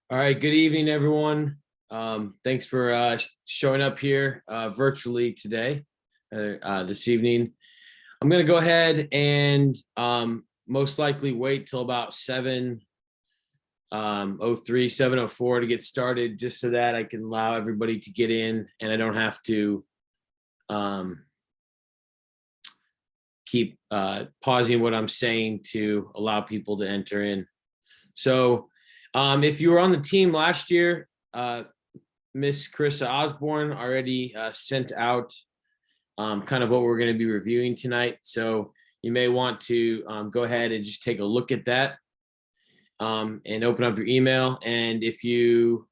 All right, good evening, everyone. Thanks for showing up here virtually today, this evening. I'm going to go ahead and most likely wait till about 7:03, 7:04 to get started, just so that I can allow everybody to get in and I don't have to keep pausing what I'm saying to allow people to enter in. So if you were on the team last year, Miss Carissa Osborne already sent out kind of what we're going to be reviewing tonight. So you may want to go ahead and just take a look at that and open up your email. And if you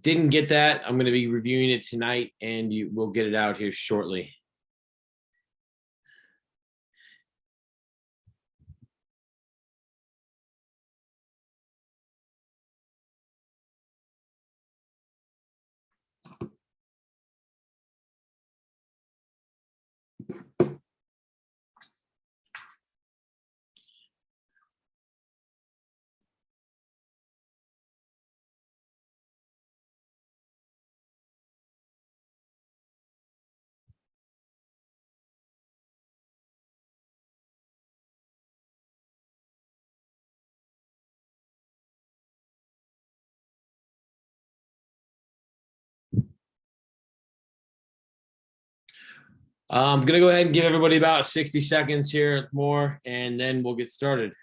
didn't get that, I'm going to be reviewing it tonight and you will get it out here shortly. I'm going to go ahead and give everybody about 60 seconds here more, and then we'll get started.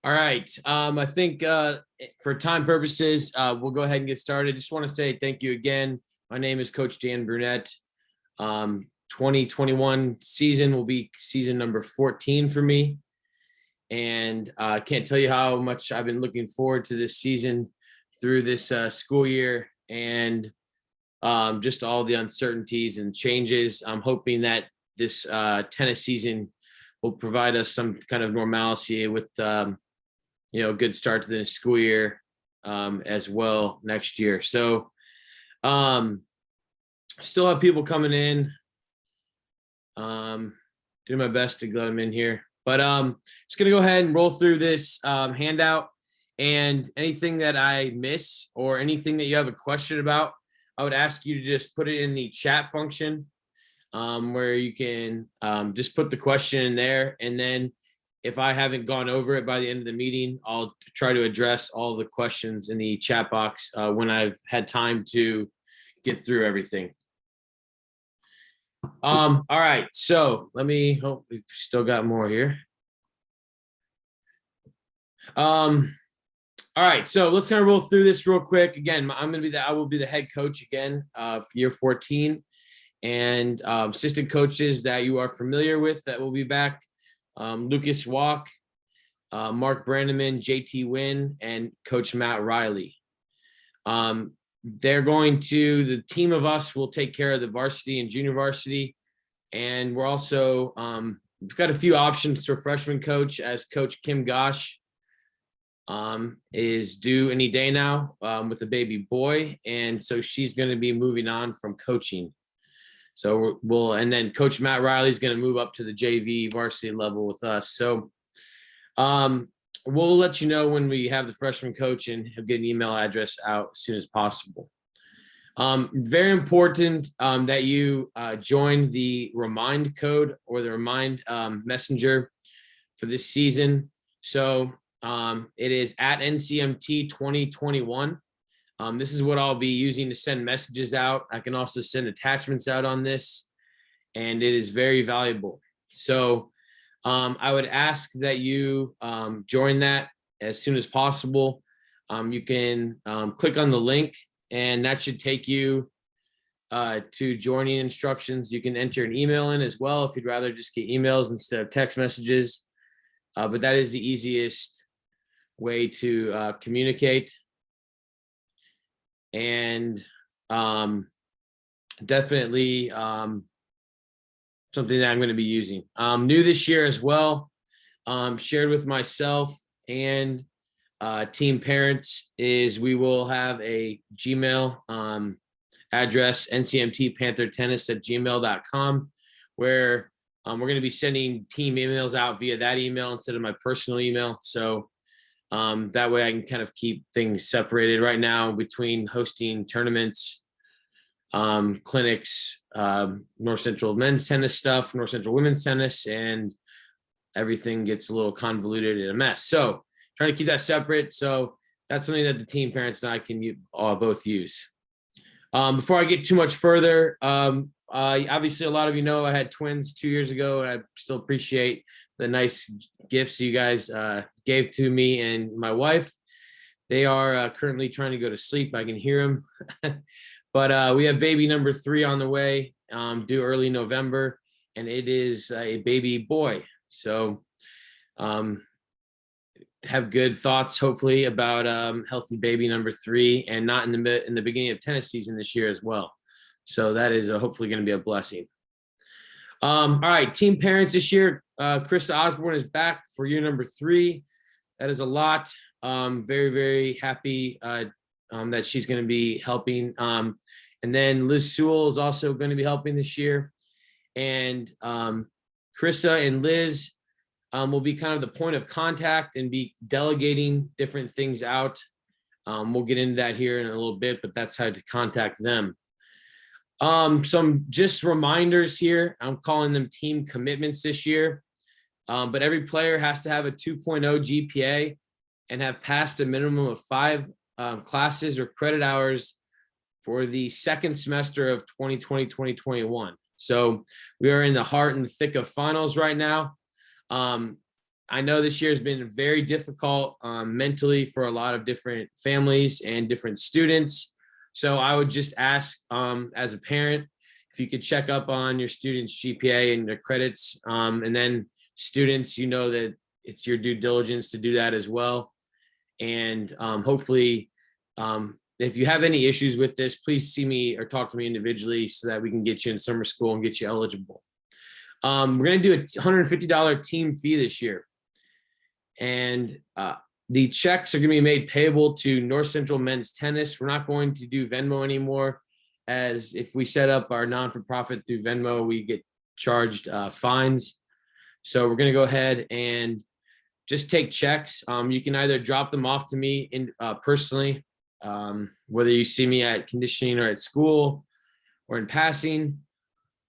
All right. I think for time purposes, we'll go ahead and get started. Just want to say thank you again. My name is Coach Dan Brunette. 2021 season will be season number 14 for me. And I can't tell you how much I've been looking forward to this season through this school year and just all the uncertainties and changes. I'm hoping that this tennis season will provide us some kind of normalcy with a good start to the school year as well next year. So still have people coming in. Doing my best to let them in here. But just going to go ahead and roll through this handout, and anything that I miss or anything that you have a question about, I would ask you to just put it in the chat function where you can just put the question in there. And then if I haven't gone over it by the end of the meeting, I'll try to address all the questions in the chat box when I've had time to get through everything. All right, so we've still got more here. All right, so let's kind of roll through this real quick. Again, I will be the head coach again for year 14, and assistant coaches that you are familiar with that will be back: Lucas Walk, Mark Brandeman, JT Wynn, and Coach Matt Riley. The team of us will take care of the varsity and junior varsity. And we're also, we've got a few options for freshman coach as Coach Kim Gosh is due any day now with a baby boy. And so she's going to be moving on from coaching. So and then Coach Matt Riley is going to move up to the JV varsity level with us. So we'll let you know when we have the freshman coach, and he'll get an email address out as soon as possible. Very important that you join the Remind code or the Remind messenger for this season. So it is at NCMT 2021. This is what I'll be using to send messages out. I can also send attachments out on this, and it is very valuable. So I would ask that you join that as soon as possible. You can click on the link, and that should take you to joining instructions. You can enter an email in as well if you'd rather just get emails instead of text messages. But that is the easiest way to communicate. And definitely something that I'm going to be using. New this year as well, shared with myself and team parents, is we will have a Gmail address, ncmtpanthertennis@gmail.com, where we're going to be sending team emails out via that email instead of my personal email. So that way I can kind of keep things separated right now between hosting tournaments, clinics, North Central men's tennis stuff, North Central women's tennis, and everything gets a little convoluted and a mess. So trying to keep that separate. So that's something that the team parents and I can both use. Before I get too much further, obviously a lot of you know I had twins 2 years ago, and I still appreciate the nice gifts you guys gave to me and my wife. They are currently trying to go to sleep. I can hear them. But we have baby number 3 on the way, due early November, and it is a baby boy. So have good thoughts, hopefully, about healthy baby number 3, and not in the beginning of tennis season this year as well. So that is hopefully going to be a blessing. All right, team parents this year, Krista Osborne is back for year number 3. That is a lot. Very, very happy that she's going to be helping. And then Liz Sewell is also going to be helping this year. And Krista and Liz will be kind of the point of contact and be delegating different things out. We'll get into that here in a little bit, but that's how to contact them. Some just reminders here. I'm calling them team commitments this year. But every player has to have a 2.0 GPA and have passed a minimum of 5 classes or credit hours for the second semester of 2020-2021. So we are in the heart and the thick of finals right now. I know this year has been very difficult mentally for a lot of different families and different students. So I would just ask, as a parent, if you could check up on your students' GPA and their credits. And then students, you know that it's your due diligence to do that as well. And hopefully, if you have any issues with this, please see me or talk to me individually so that we can get you in summer school and get you eligible. We're going to do a $150 team fee this year. And the checks are going to be made payable to North Central Men's Tennis. We're not going to do Venmo anymore, as if we set up our non-for-profit through Venmo, we get charged fines. So we're going to go ahead and just take checks. You can either drop them off to me personally, whether you see me at conditioning or at school or in passing,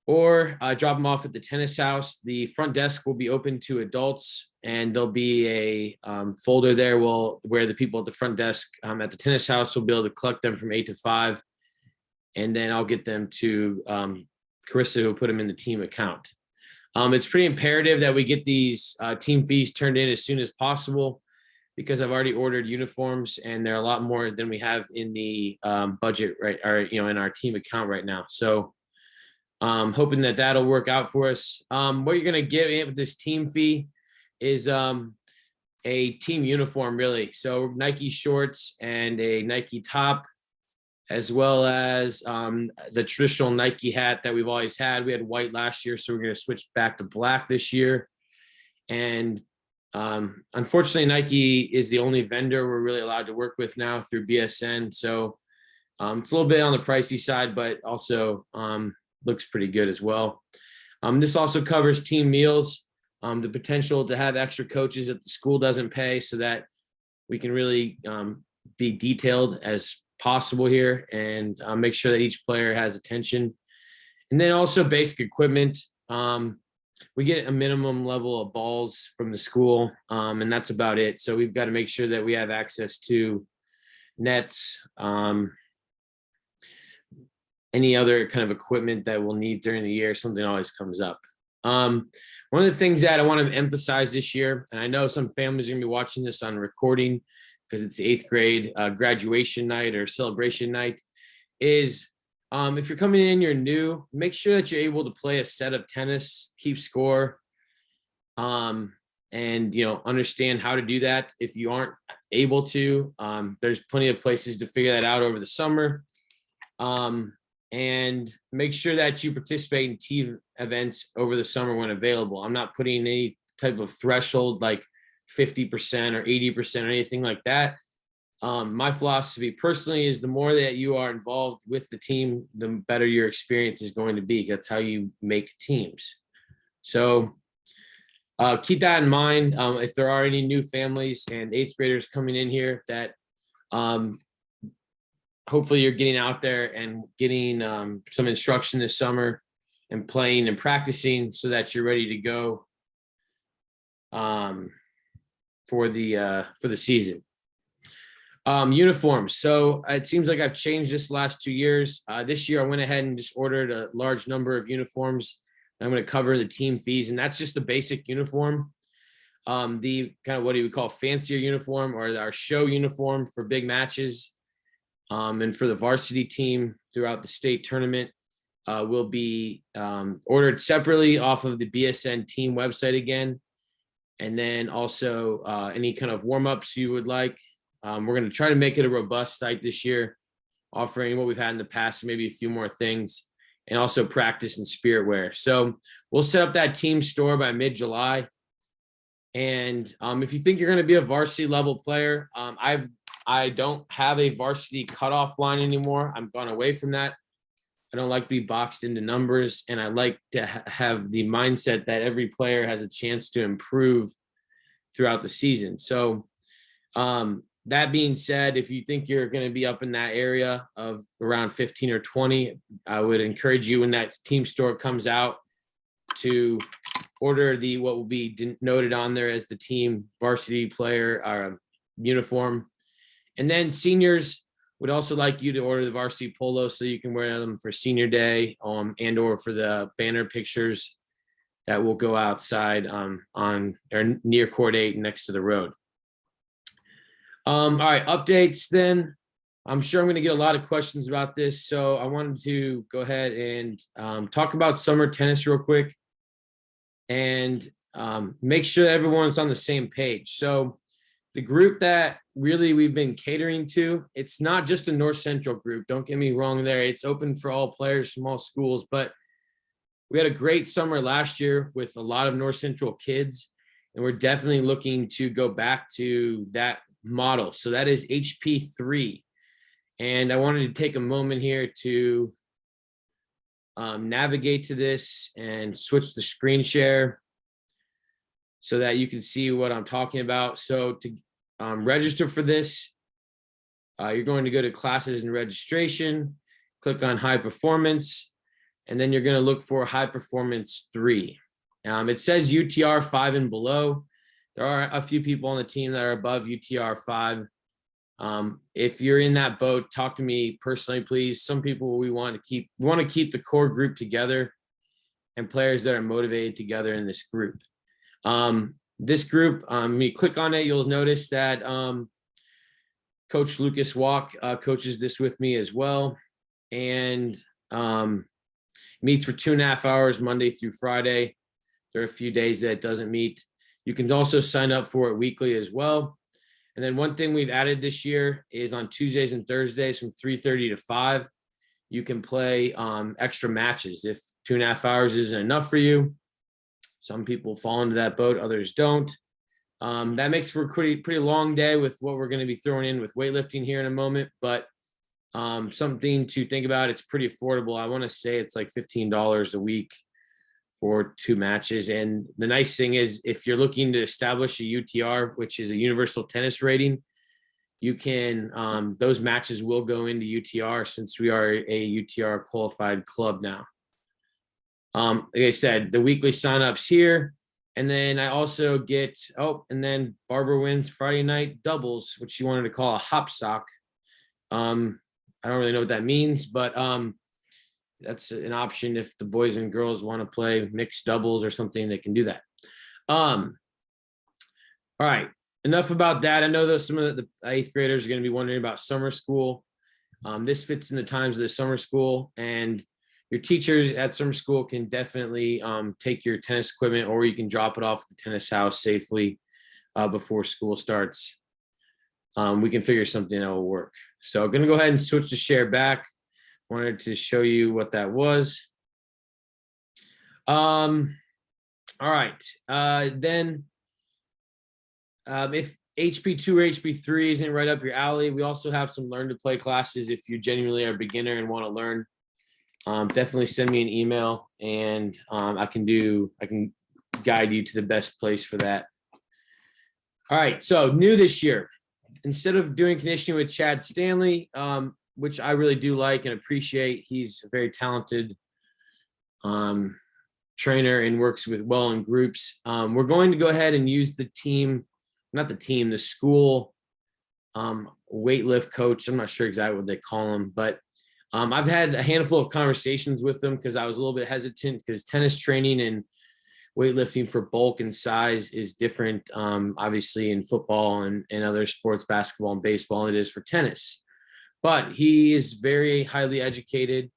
or drop them off at the tennis house. The front desk will be open to adults, and there'll be a folder there where the people at the front desk at the tennis house will be able to collect them from 8 to 5. And then I'll get them to Carissa, who will put them in the team account. It's pretty imperative that we get these team fees turned in as soon as possible, because I've already ordered uniforms, and they're a lot more than we have in the budget, right? Or, in our team account right now. So hoping that that'll work out for us. What you're going to get with this team fee is a team uniform, really. So Nike shorts and a Nike top, as well as the traditional Nike hat that we've always had. We had white last year, so we're going to switch back to black this year. And Unfortunately, Nike is the only vendor we're really allowed to work with now through BSN. So it's a little bit on the pricey side, but also looks pretty good as well. This also covers team meals, the potential to have extra coaches that the school doesn't pay, so that we can really be detailed as possible here and make sure that each player has attention. And then also basic equipment. We get a minimum level of balls from the school, and that's about it. So we've got to make sure that we have access to nets, any other kind of equipment that we'll need during the year. Something always comes up. One of the things that I want to emphasize this year, and I know some families are going to be watching this on recording because it's the 8th grade graduation night or celebration night, is if you're coming in, you're new, make sure that you're able to play a set of tennis, keep score, and, understand how to do that. If you aren't able to, there's plenty of places to figure that out over the summer. And make sure that you participate in team events over the summer when available. I'm not putting any type of threshold like 50% or 80% or anything like that. My philosophy personally is the more that you are involved with the team, the better your experience is going to be. That's how you make teams. So keep that in mind. If there are any new families and 8th graders coming in here, that hopefully you're getting out there and getting some instruction this summer and playing and practicing so that you're ready to go for the season. Uniforms. So it seems like I've changed this last 2 years. This year I went ahead and just ordered a large number of uniforms. I'm going to cover the team fees, and that's just the basic uniform. The kind of what do we call fancier uniform, or our show uniform for big matches. And for the varsity team throughout the state tournament will be ordered separately off of the BSN team website again. And then also any kind of warm-ups you would like. We're going to try to make it a robust site this year, offering what we've had in the past, maybe a few more things, and also practice and spirit wear. So we'll set up that team store by mid-July. And if you think you're going to be a varsity level player, I don't have a varsity cutoff line anymore. I've gone away from that. I don't like to be boxed into numbers, and I like to have the mindset that every player has a chance to improve throughout the season. So that being said, if you think you're going to be up in that area of around 15 or 20, I would encourage you when that team store comes out to order what will be noted on there as the team varsity player uniform. And then seniors would also like you to order the varsity polo so you can wear them for senior day and or for the banner pictures that will go outside on or near court 8 next to the road. All right, updates then. I'm sure I'm going to get a lot of questions about this, so I wanted to go ahead and talk about summer tennis real quick and make sure that everyone's on the same page. So the group that really we've been catering to, it's not just a North Central group. Don't get me wrong there. It's open for all players from all schools, but we had a great summer last year with a lot of North Central kids, and we're definitely looking to go back to that model. So that is HP3. And I wanted to take a moment here to navigate to this and switch the screen share so that you can see what I'm talking about. So to register for this, you're going to go to classes and registration, click on high performance, and then you're going to look for high performance 3. It says UTR 5 and below. There are a few people on the team that are above UTR 5. If you're in that boat, talk to me personally, please. Some people we want to keep the core group together and players that are motivated together in this group. This group, when you click on it, you'll notice that Coach Lucas Walk coaches this with me as well, and meets for 2.5 hours Monday through Friday. There are a few days that it doesn't meet. You can also sign up for it weekly as well. And then one thing we've added this year is on Tuesdays and Thursdays from 3:30 to 5, you can play extra matches if 2.5 hours isn't enough for you. Some people fall into that boat, others don't. That makes for a pretty long day with what we're going to be throwing in with weightlifting here in a moment, but something to think about. It's pretty affordable. I want to say it's like $15 a week for 2 matches. And the nice thing is, if you're looking to establish a UTR, which is a universal tennis rating, you can, those matches will go into UTR since we are a UTR qualified club now. Like I said, the weekly signups here. And then I also get, and then Barbara wins Friday night doubles, which she wanted to call a hop sock. I don't really know what that means, but that's an option. If the boys and girls want to play mixed doubles or something, they can do that. All right, enough about that. I know that some of the 8th graders are going to be wondering about summer school. This fits in the times of the summer school, and your teachers at summer school can definitely take your tennis equipment, or you can drop it off at the tennis house safely before school starts. We can figure something that will work. So I'm going to go ahead and switch to share back. Wanted to show you what that was. All right. Then if HP2 or HP3 isn't right up your alley, we also have some learn to play classes. If you genuinely are a beginner and want to learn, definitely send me an email, and I can guide you to the best place for that. All right. So new this year, instead of doing conditioning with Chad Stanley, which I really do like and appreciate, he's a very talented trainer and works well in groups. We're going to go ahead and use the school weightlift coach. I'm not sure exactly what they call him, but I've had a handful of conversations with them because I was a little bit hesitant, because tennis training and weightlifting for bulk and size is different, obviously, in football and other sports, basketball and baseball, than it is for tennis. But he is very highly educated.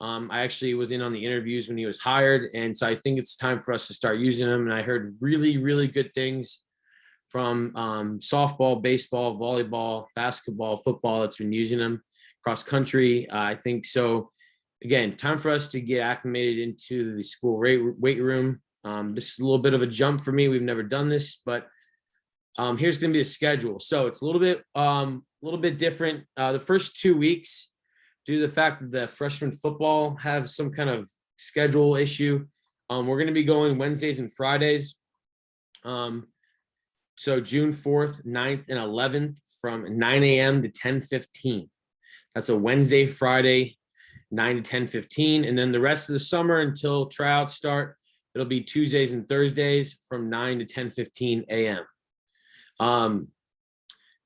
I actually was in on the interviews when he was hired, and so I think it's time for us to start using him. And I heard really, really good things from softball, baseball, volleyball, basketball, football that's been using him, cross country. I think so. Again, time for us to get acclimated into the school weight room. This is a little bit of a jump for me. We've never done this, but here's going to be the schedule. So it's a little bit different. The first 2 weeks, due to the fact that the freshman football have some kind of schedule issue, we're going to be going Wednesdays and Fridays. So June 4th, 9th, and 11th from 9 a.m. to 10:15. That's a Wednesday, Friday, 9 to 10:15. And then the rest of the summer until tryouts start, it'll be Tuesdays and Thursdays from 9 to 10:15 a.m.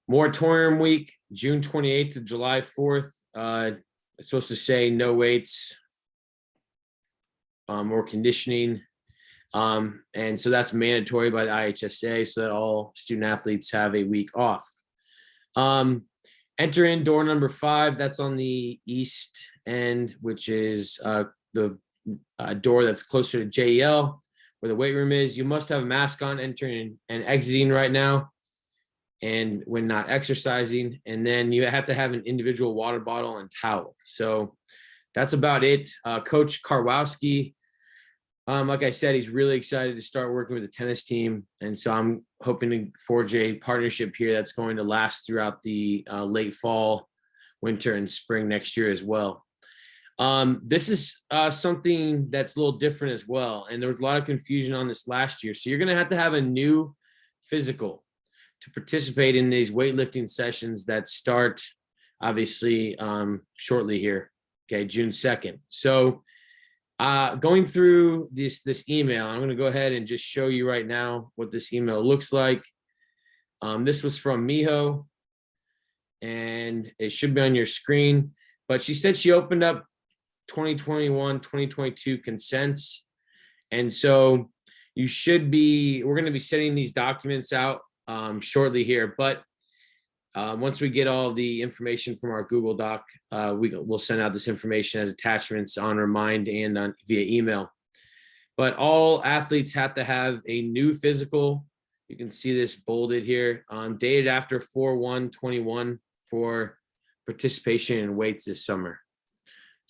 Moratorium week, June 28th to July 4th. It's supposed to say no weights or conditioning. And so that's mandatory by the IHSA, so that all student athletes have a week off. Enter in door number 5. That's on the east end, which is the door that's closer to JEL, where the weight room is. You must have a mask on entering and exiting right now, and when not exercising. And then you have to have an individual water bottle and towel. So that's about it. Coach Karwowski, like I said, he's really excited to start working with the tennis team. And so I'm hoping to forge a partnership here that's going to last throughout the late fall, winter, and spring next year as well. This is something that's a little different as well. And there was a lot of confusion on this last year. So you're going to have a new physical to participate in these weightlifting sessions that start obviously shortly here. Okay, June 2nd. So going through this email, I'm going to go ahead and just show you right now what this email looks like. This was from Miho, and it should be on your screen. But she said she opened up 2021, 2022 consents. And so we're going to be sending these documents out shortly here. But once we get all the information from our Google Doc, we'll send out this information as attachments on Remind and via email. But all athletes have to have a new physical. You can see this bolded here, dated after 4/1/21 for participation in weights this summer.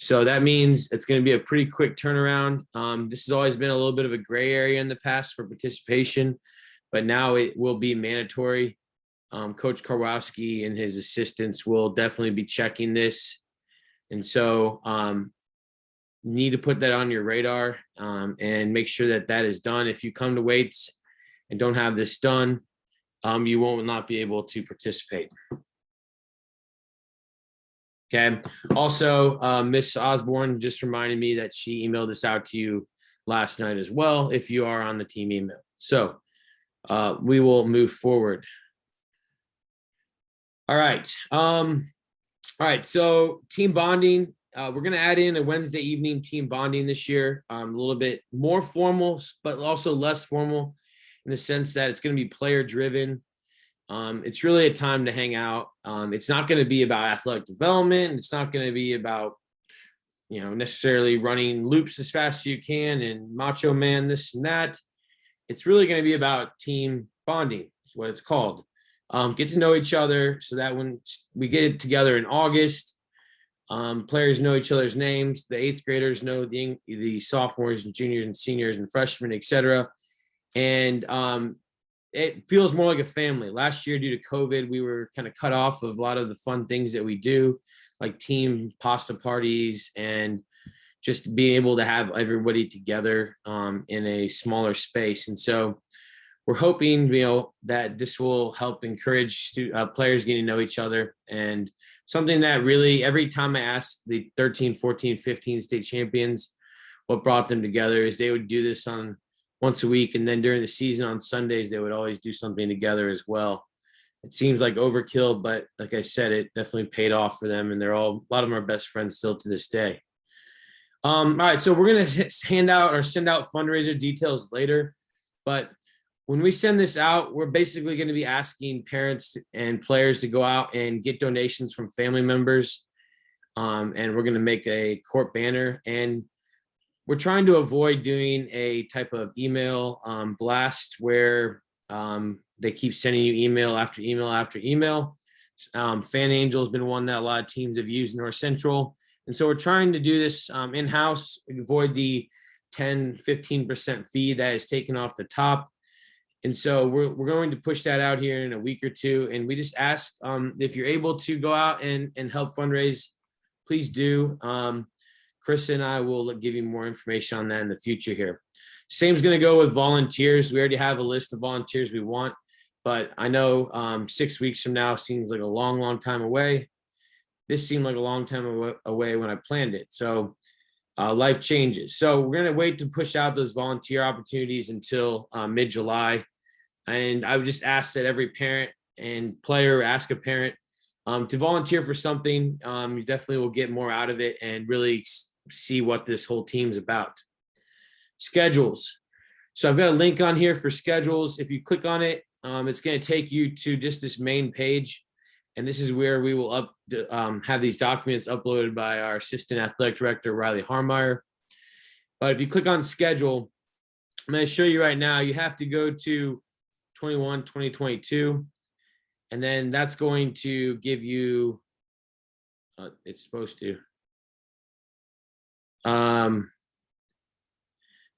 So that means it's going to be a pretty quick turnaround. This has always been a little bit of a gray area in the past for participation, but now it will be mandatory. Coach Karwowski and his assistants will definitely be checking this. And so you need to put that on your radar and make sure that that is done. If you come to weights and don't have this done, you will not be able to participate. Okay. Also, Miss Osborne just reminded me that she emailed this out to you last night as well, if you are on the team email. So we will move forward. All right. All right. So team bonding, we're going to add in a Wednesday evening team bonding this year, a little bit more formal, but also less formal in the sense that it's going to be player driven. It's really a time to hang out. It's not going to be about athletic development. It's not going to be about, necessarily running loops as fast as you can and macho man, this and that. It's really going to be about team bonding, is what it's called. Get to know each other so that when we get it together in August, players know each other's names. The 8th graders know the sophomores and juniors and seniors and freshmen, et cetera. And it feels more like a family. Last year, due to COVID, we were kind of cut off of a lot of the fun things that we do, like team pasta parties and just being able to have everybody together in a smaller space. And so we're hoping, that this will help encourage players getting to know each other. And something that really, every time I ask the 13, 14, 15 state champions what brought them together, is they would do this on once a week. And then during the season on Sundays, they would always do something together as well. It seems like overkill, but like I said, it definitely paid off for them. And a lot of them are best friends still to this day. All right. So we're going to send out fundraiser details later, but when we send this out, we're basically going to be asking parents and players to go out and get donations from family members. And we're going to make a court banner, and we're trying to avoid doing a type of email blast where they keep sending you email after email after email. Fan Angel has been one that a lot of teams have used in North Central. And so we're trying to do this in-house, avoid the 10, 15% fee that is taken off the top. And so we're going to push that out here in a week or two. And we just ask if you're able to go out and help fundraise, please do. Chris and I will give you more information on that in the future here. Same's going to go with volunteers. We already have a list of volunteers we want, but I know 6 weeks from now seems like a long, long time away. This seemed like a long time away when I planned it. So life changes. So we're going to wait to push out those volunteer opportunities until mid-July. And I would just ask that every parent and player ask a parent to volunteer for something. You definitely will get more out of it and really see what this whole team's about. Schedules. So I've got a link on here for schedules. If you click on it, it's going to take you to just this main page. And this is where we will have these documents uploaded by our assistant athletic director, Riley Harmeyer. But if you click on schedule, I'm going to show you right now, you have to go to 2022. And then that's going to give you, it's supposed to.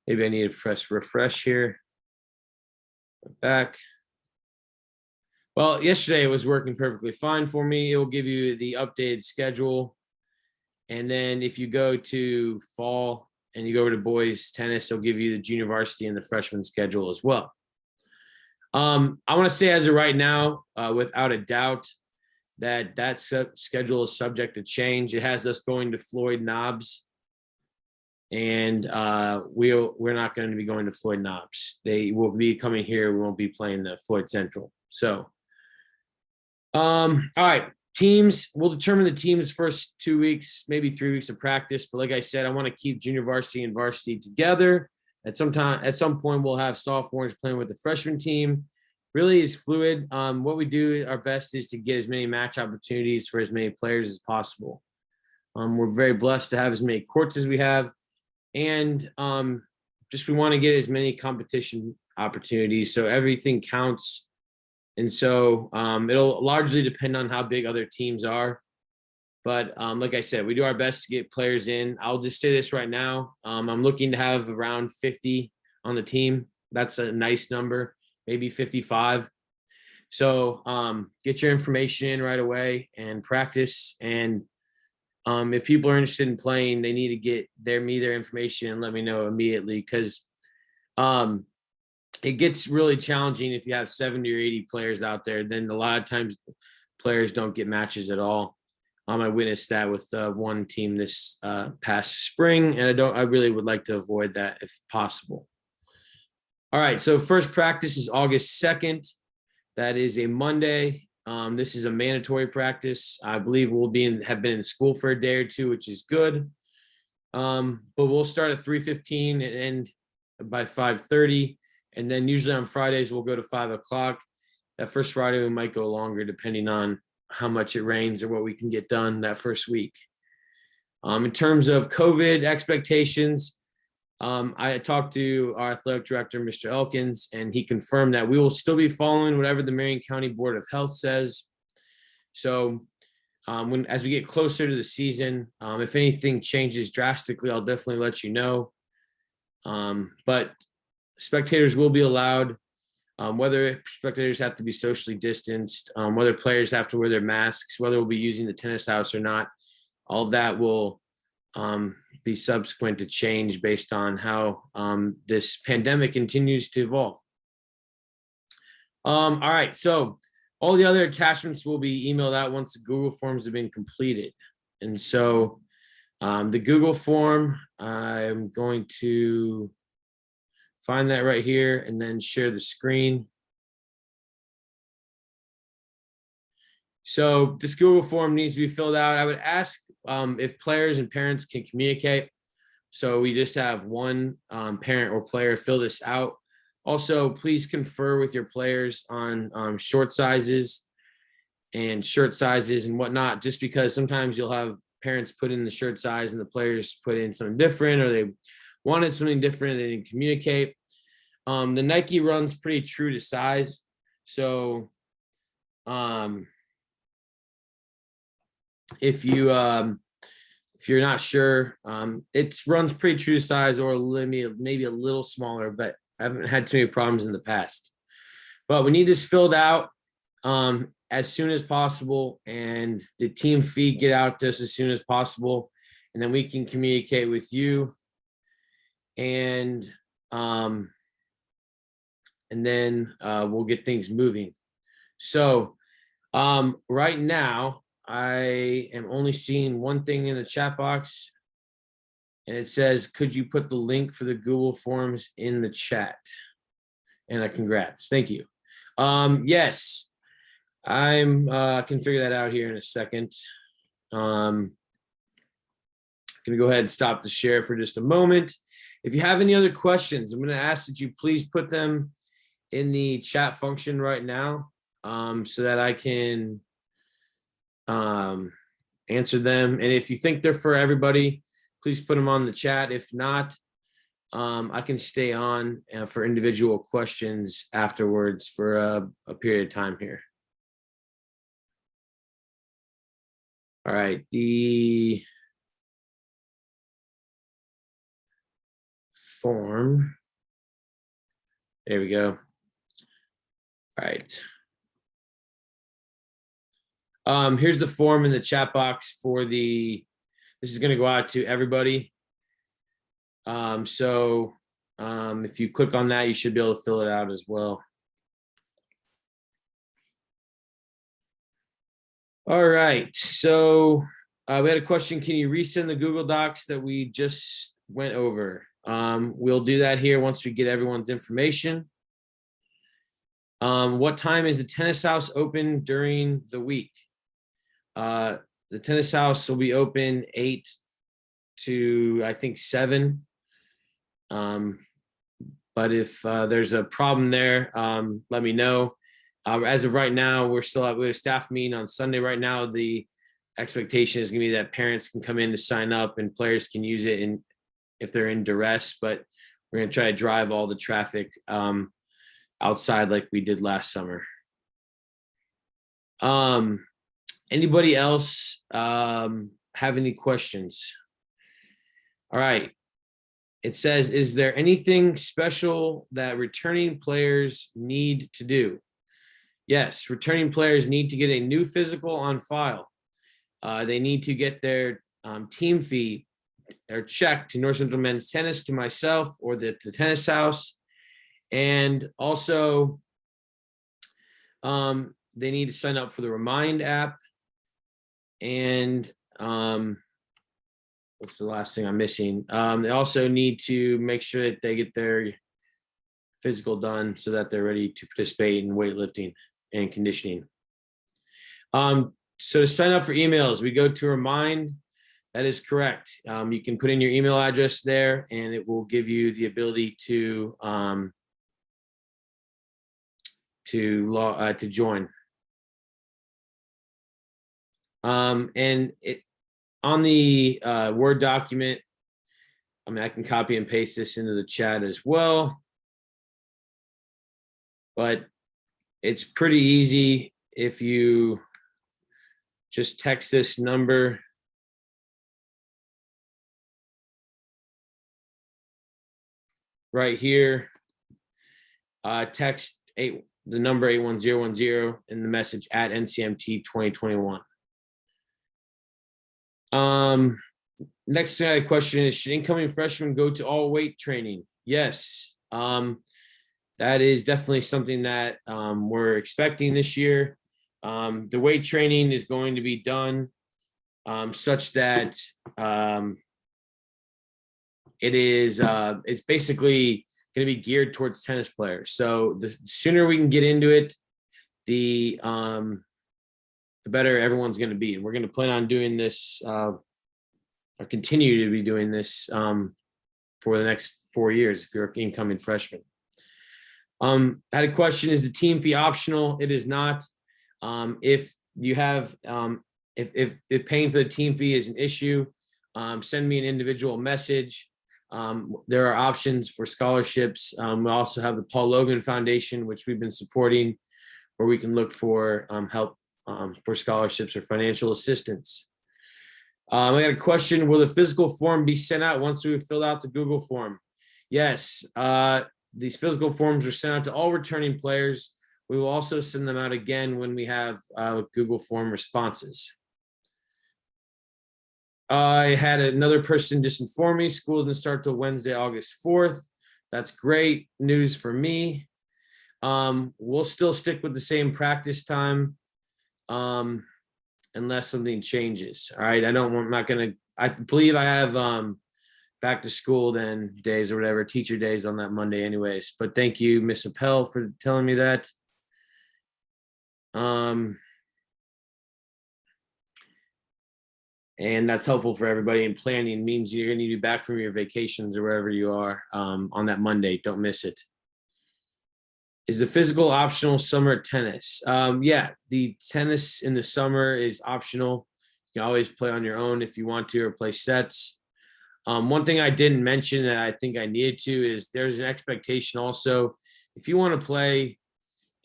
Maybe I need to press refresh here. Back. Well, yesterday it was working perfectly fine for me. It will give you the updated schedule. And then if you go to fall and you go over to boys tennis, it'll give you the junior varsity and the freshman schedule as well. I want to say as of right now, without a doubt, that schedule is subject to change. It has us going to Floyd Knobs, and we're not going to be going to Floyd Knobs. They will be coming here. We won't be playing the Floyd Central. So, all right, teams. We'll determine the teams first 2 weeks, maybe 3 weeks of practice. But like I said, I want to keep junior varsity and varsity together. At some point, we'll have sophomores playing with the freshman team. Really is fluid. What we do our best is to get as many match opportunities for as many players as possible. We're very blessed to have as many courts as we have. And we want to get as many competition opportunities. So everything counts. And so it'll largely depend on how big other teams are. But like I said, we do our best to get players in. I'll just say this right now. I'm looking to have around 50 on the team. That's a nice number. maybe 55. So get your information in right away and practice. And if people are interested in playing, they need to get their information and let me know immediately, because it gets really challenging if you have 70 or 80 players out there. Then a lot of times players don't get matches at all. I witnessed that with one team this past spring, and I really would like to avoid that if possible. All right, so first practice is August 2nd. That is a Monday. This is a mandatory practice. I believe we'll have been in school for a day or two, which is good. But we'll start at 3:15 and end by 5:30. And then usually on Fridays, we'll go to 5 o'clock. That first Friday, we might go longer depending on how much it rains or what we can get done that first week. In terms of COVID expectations, I talked to our athletic director, Mr. Elkins, and he confirmed that we will still be following whatever the Marion County Board of Health says. So as we get closer to the season, if anything changes drastically, I'll definitely let you know. But spectators will be allowed, whether spectators have to be socially distanced, whether players have to wear their masks, whether we'll be using the tennis house or not. All of that will be subsequent to change based on how this pandemic continues to evolve. All right, so all the other attachments will be emailed out once the Google Forms have been completed. And so the Google form, I'm going to find that right here and then share the screen. So this Google form needs to be filled out. I would ask if players and parents can communicate. So we just have one parent or player fill this out. Also, please confer with your players on short sizes and shirt sizes and whatnot, just because sometimes you'll have parents put in the shirt size and the players put in something different, or they wanted something different, they didn't communicate. The Nike runs pretty true to size. So if you're not sure, it runs pretty true to size, or maybe a little smaller, but I haven't had too many problems in the past. But we need this filled out as soon as possible, and the team feed get out to us as soon as possible, and then we can communicate with you, and then we'll get things moving. So right now, I am only seeing one thing in the chat box, and it says, could you put the link for the Google Forms in the chat? And congrats. Thank you. Yes, I can figure that out here in a second. I'm going to go ahead and stop the share for just a moment. If you have any other questions, I'm going to ask that you please put them in the chat function right now, so that I can answer them. And if you think they're for everybody, please put them on the chat. If not, I can stay on for individual questions afterwards for a period of time here. All right, the form. There we go. All right. Here's the form in the chat box for this is going to go out to everybody. So if you click on that, you should be able to fill it out as well. All right, so we had a question. Can you resend the Google Docs that we just went over? We'll do that here once we get everyone's information. What time is the tennis house open during the week? The tennis house will be open 8 to, I think, 7. But if there's a problem there, let me know. As of right now, we have a staff meeting on Sunday. Right now, the expectation is going to be that parents can come in to sign up and players can use it if they're in duress. But we're going to try to drive all the traffic outside like we did last summer. Anybody else have any questions? All right. it says, is there anything special that returning players need to do? Yes, returning players need to get a new physical on file. They need to get their team fee or check to North Central Men's Tennis, to myself, or the tennis house. And also, they need to sign up for the Remind app. And what's the last thing I'm missing? They also need to make sure that they get their physical done so that they're ready to participate in weightlifting and conditioning. So to sign up for emails, we go to Remind. That is correct. You can put in your email address there, and it will give you the ability to join. And it on the Word document, I mean, I can copy and paste this into the chat as well, but it's pretty easy if you just text this number. Right here, text the number 81010 in the message at NCMT 2021. Next question is, should incoming freshmen go to all weight training? Yes. That is definitely something that we're expecting this year. The weight training is going to be done such that it's basically going to be geared towards tennis players. So the sooner we can get into it, the better everyone's going to be. And we're going to plan on doing this or continue to be doing this for the next 4 years if you're an incoming freshman. I had a question, is the team fee optional? It is not. If you have, if paying for the team fee is an issue, send me an individual message. There are options for scholarships. We also have the Paul Logan Foundation, which we've been supporting, where we can look for help for scholarships or financial assistance. I got a question, will the physical form be sent out once we've filled out the Google form? Yes, these physical forms are sent out to all returning players. We will also send them out again when we have Google form responses. I had another person just inform me school didn't start till Wednesday, August 4th. That's great news for me. We'll still stick with the same practice time unless something changes. All right. I believe I have back to school then days or whatever, teacher days on that Monday anyways. But thank you, Miss Appel, for telling me that. And that's helpful for everybody, and planning means you're going to need to be back from your vacations or wherever you are on that Monday. Don't miss it. Is the physical optional summer tennis? Yeah, the tennis in the summer is optional. You can always play on your own if you want to, or play sets. One thing I didn't mention that I think I needed to is there's an expectation also. If you want to play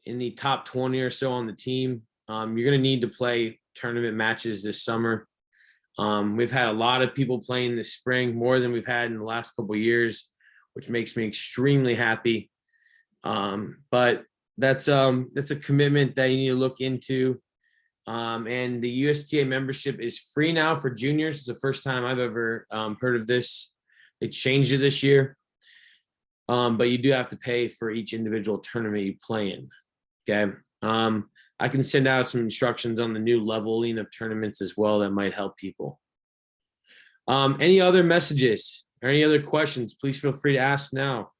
in the top 20 or so on the team, you're going to need to play tournament matches this summer. We've had a lot of people playing this spring, more than we've had in the last couple of years, which makes me extremely happy. But that's a commitment that you need to look into. And the USTA membership is free now for juniors. It's the first time I've ever heard of this. They changed it this year. But you do have to pay for each individual tournament you play in. Okay. I can send out some instructions on the new leveling of tournaments as well that might help people. Any other messages or any other questions, please feel free to ask now.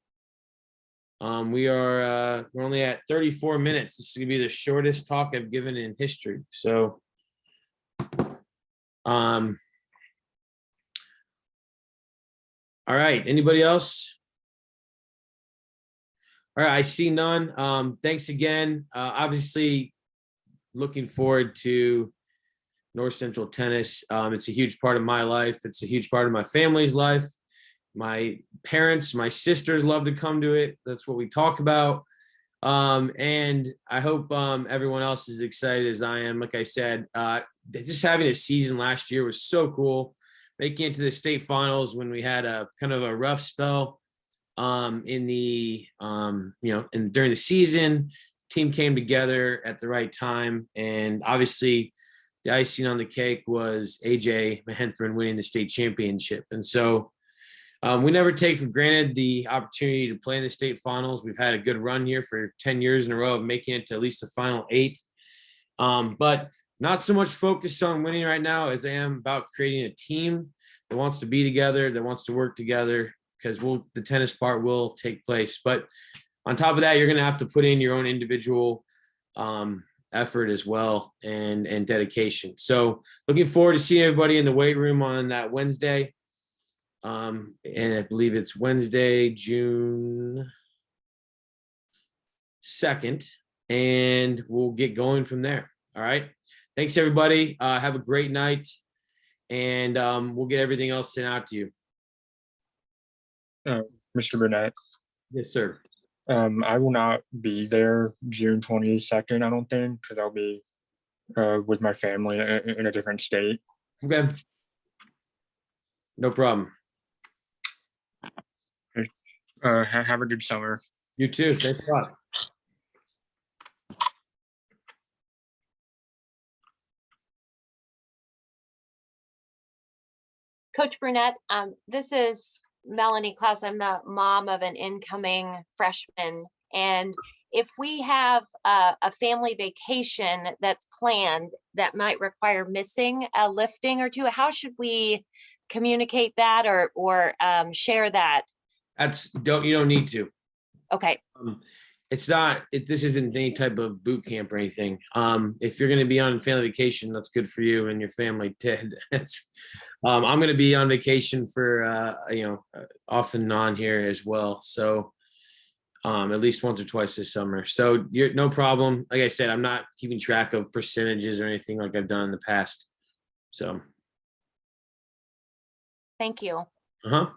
We're only at 34 minutes. This is gonna be the shortest talk I've given in history. So, all right, anybody else? All right, I see none. Thanks again. Obviously, looking forward to North Central Tennis. It's a huge part of my life. It's a huge part of my family's life. My parents, my sisters love to come to it. That's what we talk about. And I hope everyone else is excited as I am. Like I said, just having a season last year was so cool. making it to the state finals when we had a kind of a rough spell in the and during the season. Team came together at the right time, and obviously the icing on the cake was AJ Mahenthran winning the state championship. And so we never take for granted the opportunity to play in the state finals. We've had a good run here for 10 years in a row of making it to at least the final 8. But not so much focused on winning right now as I am about creating a team that wants to be together, that wants to work together, because the tennis part will take place. But on top of that, you're going to have to put in your own individual effort as well and dedication. So looking forward to seeing everybody in the weight room on that Wednesday. And I believe it's Wednesday, June 2nd, and we'll get going from there. All right. Thanks, everybody. Have a great night, and we'll get everything else sent out to you. Mr. Burnett. Yes, sir. I will not be there June 22nd, I don't think, because I'll be with my family in a different state. Okay. No problem. Have a good summer. You too. Thanks a lot. Coach Burnett, this is Melanie Klaus. I'm the mom of an incoming freshman. And if we have a family vacation that's planned that might require missing a lifting or two, how should we communicate that or share that? You don't need to. Okay. This isn't any type of boot camp or anything. If you're going to be on family vacation, that's good for you and your family. I'm going to be on vacation for, off and on here as well. So at least once or twice this summer. So you're no problem. Like I said, I'm not keeping track of percentages or anything like I've done in the past. So. Thank you. Uh-huh.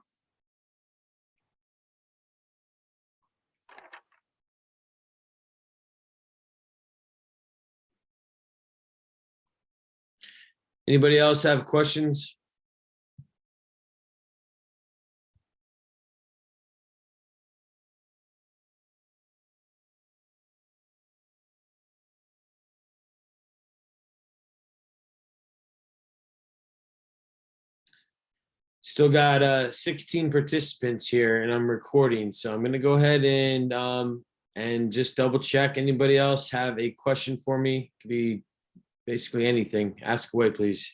Anybody else have questions? Still got 16 participants here, and I'm recording, so I'm going to go ahead and just double check. Anybody else have a question for me? Could be basically anything. Ask away, please.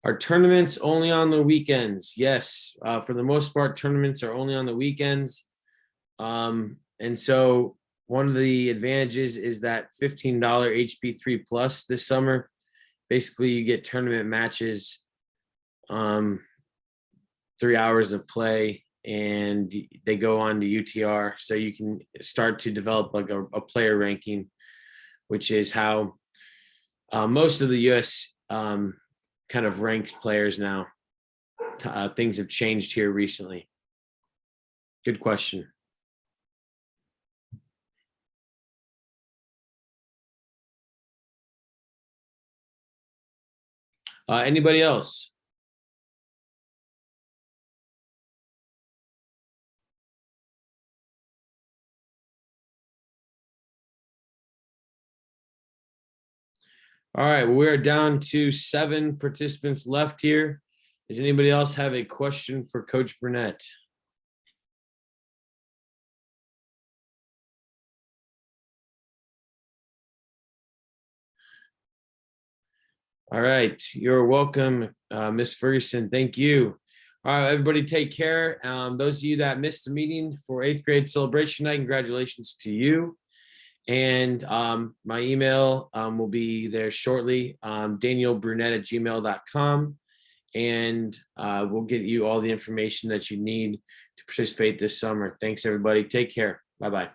Are tournaments only on the weekends? Yes, for the most part, tournaments are only on the weekends. And so one of the advantages is that $15 HP3 Plus this summer. Basically, you get tournament matches, 3 hours of play, and they go on to UTR. So you can start to develop like a player ranking, which is how most of the U.S. Kind of ranks players now. Things have changed here recently. Good question. Anybody else? All right, well, we are down to 7 participants left here. Does anybody else have a question for Coach Burnett? All right, you're welcome, Miss Ferguson. Thank you. All right, everybody take care. Those of you that missed the meeting for 8th grade celebration night, congratulations to you. And my email will be there shortly, danielbrunette@gmail.com. And we'll get you all the information that you need to participate this summer. Thanks, everybody. Take care. Bye-bye.